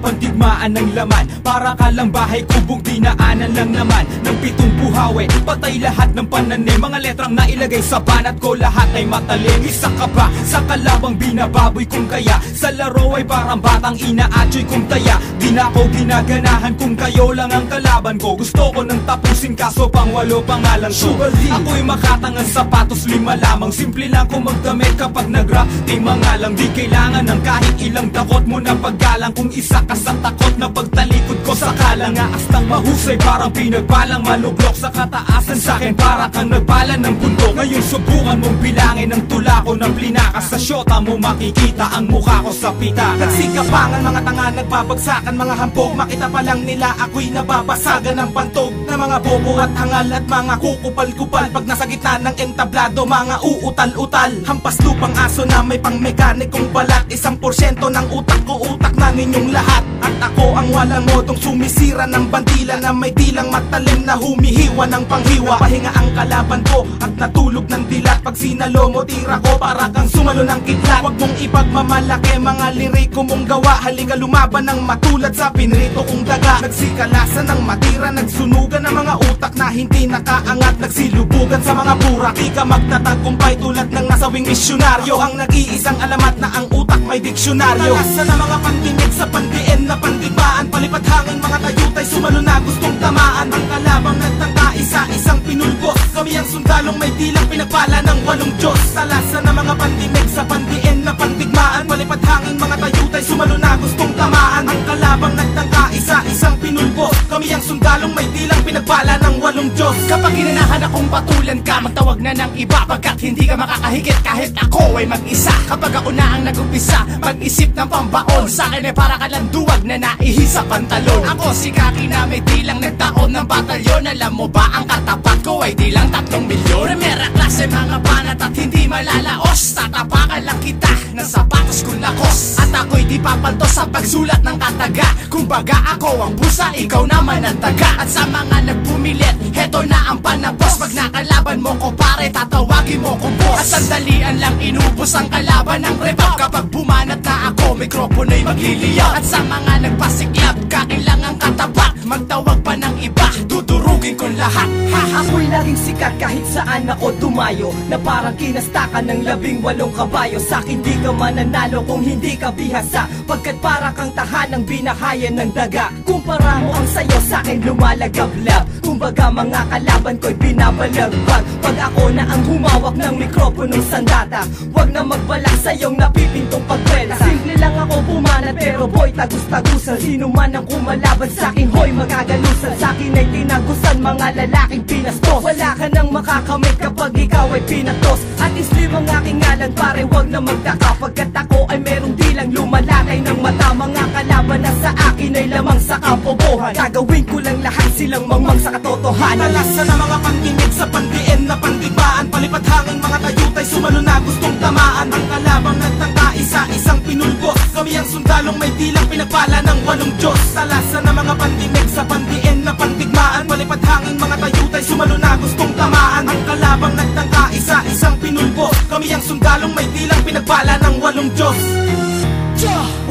pandigmaan ng laman. Para ka lang bahay kubong dinaanan lang naman ng 7 buhawi, patay lahat ng pananim. Mga letrang nailagay sa banat ko, lahat ay matalim. Isa ka ba sa kalabang binababoy kung kaya? Sa laro ay parang batang inaatsoy kung taya. Di na ako ginaganahan kung kayo lang ang kalaban ko. Gusto ko nang tapusin kaso pang 8 pangalan ko. Ako'y makatangang sapatos 5 lamang. Simple lang kung magdamit kapag nag-rap. Di mga lang, di kailangan ng kahit ilang dakot mo na paggalang. Kung isa ka sa takot na pagtalikod ko sa kalangaas ng mahusay, parang pinagbalang maluglok sa kataasan. Sa'kin para kang nagbala ng bundok. Ngayon subukan mong bilangin ang tula ko ng plinakas. Sa syota mo makikita ang mukha ko sa pita. Nagsikapangan mga tanga, nagbabagsakan mga hampog. Makita pa lang nila ako'y nababasagan ng pantog na mga bobo at hangal at mga kukupal-kupal. Pag nasa gitna ng entablado, mga uutal-utal. Hampas lupang aso na may pang mekanikong balat. 1% ng utak ko, utak na ninyong lahat. At ako ang walang modong sumisira ng bandila na may dilang matalim na humihiwa ng panghiwa. Pahinga ang kalaban ko at natulog ng dilat. Pag sinalo mo tira ko para kang sumalo ng kidlat. Huwag mong ipagmamalaki mga liriko mong gawa. Halika lumaban ng matulad sa pinrito kong daga. Nagsikalasan ng matira, nagsunugan ng mga utak na hindi nakaangat. Nagsilubugan sa mga burak, di ka magtatagumpay tulad ng nasawing misyonaryo. Ang nag-iisang alamat na ang utak may diksyonaryo. Nalasan ng mga pandinig sa pandiin na pandigmaan. Palipad hangin mga tayutay, sumalo na gustong tamaan. Ang kalabang nagtangka, isa-isang pinulbos. Kami ang sundalong may dilang pinagpala ng 8 Diyos. Talasan ng mga pandinig sa pandiin na pandigmaan. Palipad hangin mga tayutay, sumalo na gustong tamaan. Ang kalabang nagtangka, isa-isang pinulbos. Kami ang sundalong may dilang pinagpala ng 8 Diyos. Kapag ginanahan akong patulan ka, magtawag na ng iba. Pagkat hindi ka makakahigit kahit ako ay mag-isa. Kapag ako na ang nag-umpisa, mag-isip ng pambaon. Sa'kin ay para ka lang duwag na naihi sa pantalon. Ako si Kaki na may dilang nagtaon ng batalyon. Alam mo ba ang katapat ko ay dilang 3 milyon. Primera klase mga banat at hindi malalaos. Tatapakan lang kita ng sapatos kong lakos. At ako'y di papalto sa pagsulat ng kataga. Kumbaga ako ang pusa, ikaw naman ang taga. At sa mga nagpumilit, heto na ang panapos. Pag nakalaban mo ko pare, tatawagin mo kong boss. At sandalian lang inubos ang kalaban ng revap. Kapag bumanat na ako, mikropono'y magliliyaw. At sa mga nagpasiklab, kailangang katabak. Magtawag pa ng iba, dudurugin ko lahat. Ako'y laging sikat kahit saan ako tumayo. Na parang kinastakan ng 18 kabayo. Sa'kin di ka mananalo kung hindi ka bihasa. Pagkat para kang tahanang binahayan ng daga. Kumpara mo ang sayo, sa'kin lumalagablab. Kumbaga mga kalaban ko'y binabalagbag. Pag ako na ang humawak ng mikroponong sandata, wag na magbalak sa iyong napipintong pagkwela. Simple lang ako bumanat pero boy tagus-tagusan. Sino man ang kumalaban sa'kin, hoy magagalusan. Sa'kin ay tinagusan mga lalaking pinastos. Wala ka nang makakamit kapag ikaw ay pinatos. At islim ang aking ngalan pare, wag na magtaka. Pagkat ako ay merong dilang lumalakay ng mata. Mga kalaban na sa akin ay lamang sa kapobohan. Gagawin ko lang lahat silang mangmang sa katotohanan. Talasan ng mga pandinig sa pandiin na pandigmaan. Palipad hangin mga tayutay, sumalo na gustong tamaan. Ang kalabang nagtangka, isa-isang pinulbos. Kami ang sundalong may dilang pinagpala ng 8 Diyos. Talasan ng mga pandinig sa pandiin na pandigmaan. Palipad hangin mga tayutay, sumalo na gustong tamaan. Ang kalabang nagtangka, isa-isang pinulbos. Kami ang sundalong may dilang pinagpala ng 8 Diyos.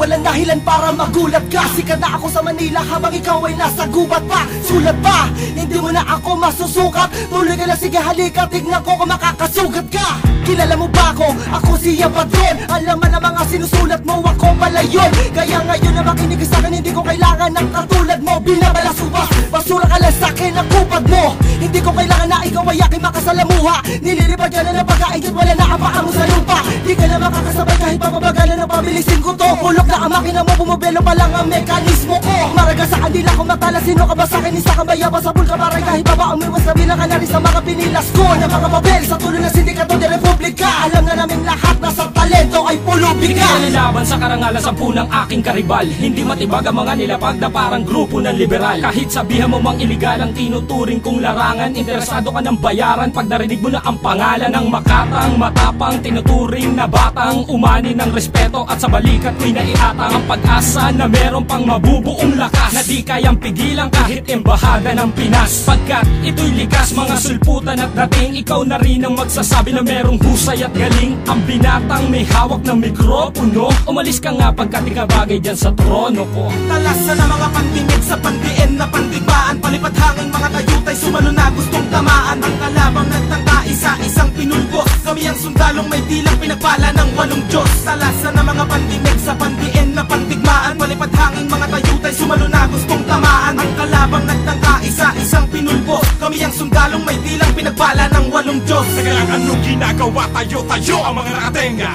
Walang dahilan para magulat ka. Sikat na ako sa Manila habang ikaw ay nasa gubat pa. Sulat pa, hindi mo na ako masusukat. Tuloy ka na, sige halika, tignan ko kung makakasugat ka. Kilala mo ba ako? Ako si Yapadron. Alam mo na mga sinusulat mo, ako pala yun. Kaya ngayon na makinig sa akin, hindi ko kailangan ng katulad mo. Binabalasubas, basura ka lang sa'kin ang kupad mo. Hindi ko kailangan na ikaw ay aking makasalamuha. Nililipad ka na ng pagkain at wala na ang paa mo sa lupa. Di ka na makakasabay kahit pamabagalan ng pabilisin ko to. Ulok na ang makina mo, bumubelo pa lang ang mekanismo ko. Maraga sa kandila ko matala, sino ka ba sa'kin? Isa kang bayaba sa bulka, maray kahit baba umiwas na bilang ka na rin sa mga pinilas ko. Na mga papel sa tuloy ng sindikato de Republika. Alam na namin lahat na sa talento ay pulubika. Hindi nalaban sa karangalan sa punang aking karibal. Hindi matibag ang mga nilapag na parang grupo ng liberal. Kahit sabihan mo mang iligal ang tinuturing kong larangan, interesado ka ng bayaran pag narinig mo na ang pangalan ng makatang, matapang, tinuturing na batang umani ng respeto at sa balikat ko'y naiatang ang pag-asa na meron pang mabubuong lakas na di kayang pigilan kahit embahada ng Pinas. Pagkat ito'y likas, mga sulputan at dating, ikaw na rin ang magsasabi na merong husay at galing. Ang binatang may hawak ng mikropono. Umalis ka nga pagkat di ka bagay dyan sa trono ko. Talasan na mga pandimig sa pandiin na pandigbaan. Palipad hangin mga tayutay sumalo na gustong tamaan. Ang kalabang nagtangka isa-isang pinulbos. Kami ang sundalong may dilang pinagpala ng 8 Diyos. Talasan na mga pandimig sa pandiin na pandigmaan. Palipad hangin mga tayutay sumalo na gustong tamaan. Ang kalabang nagtangka isa-isang pinulbos. Kami ang sundalong may dilang pinagpala ng 8 Diyos. Teka lang, anong ginagawa tayo ang mga nakatenga?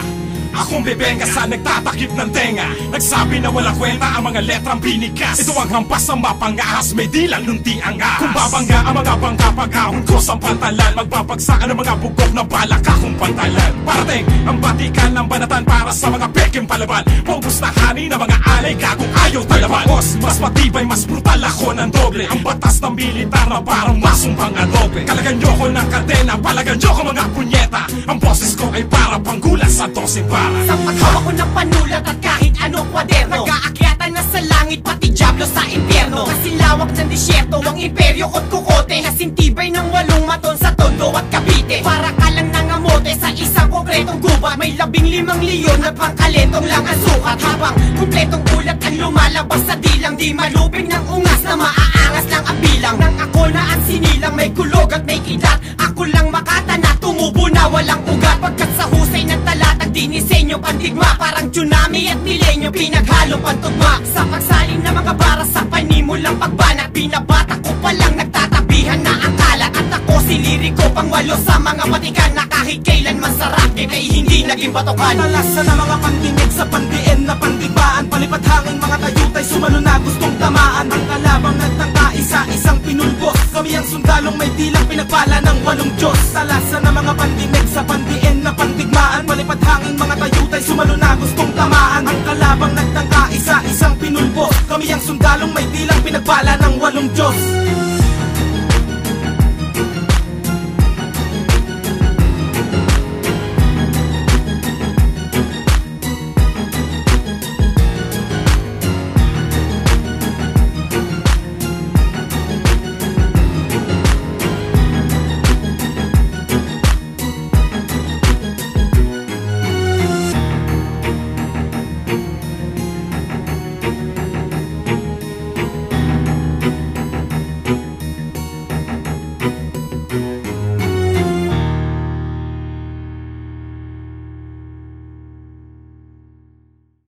Akong bebenga sa nagtatakip ng tenga. Nagsabi na wala kwenta ang mga letrang binigas. Ito ang hampas ng mapangahas, may dilang nunti ang ahas. Kung babangga ang mga bangka pag-ahon ko sa pantalan, magbabagsakan ang mga bugok na balak akong pantalan. Parating ang batikan ng banatan para sa mga peking palaban. Paubos na hani ng mga alay, gagong ayaw talaban. Boss, mas matibay, mas brutal ako ng doble. Ang batas ng militar na parang masumpang adobe. Kalagan nyo ko ng kadena, palagan nyo ko mga punyeta. Ang boses ko ay para panggulas sa 12 para. Sa paghawa ko ng panulat at kahit anong kwaderno, nag-aakyatan na sa langit pati dyablo sa impyerno. Kasi lawak ng disyerto ang imperyo ko't kukote. Nasintibay ng 8 maton sa Tondo at Cavite. Para ka lang nangamote sa isang konkretong gubat. May 15 leon at pangkalentong lang ang sukat. Habang kumpletong ulat ang lumalabas sa dilang. Di maluping ng ungas na maaangas lang ang bilang. Nang ako na ang sinilang may kulog at may kidat. Ako lang makatana, tumubo na walang ugat. Pagkat sa husay ng talatag dinisenyo pandigma. Parang tsunami at milenyo pinaghalong pantugma. Sa pagsaling na mga bara sa panimulang pagbanat. Binabata ko palang nagtatabihan na ang kalat. At ako siliri ko pang 8 sa mga batikan. Na kahit kailan man sa racket ay hindi naging batokan. Talasan na mga pandinig sa pandiin na pandigbaan. Palipad hangin mga tayutay sumalo na gustong tamaan. Ang kalabang nagtangka isa-isang pinulbos. Kami ang sundalong may dilang pinagpala ng 8 Diyos. Talasan na mga pandinig sa pandiin na pandigmaan. Palipad hangin mga tayutay sumalo na gustong tamaan. Ang kalabang nagtangka isa-isang pinulbos. Kami ang sundalong may dilang pinagpala ng 8 Diyos.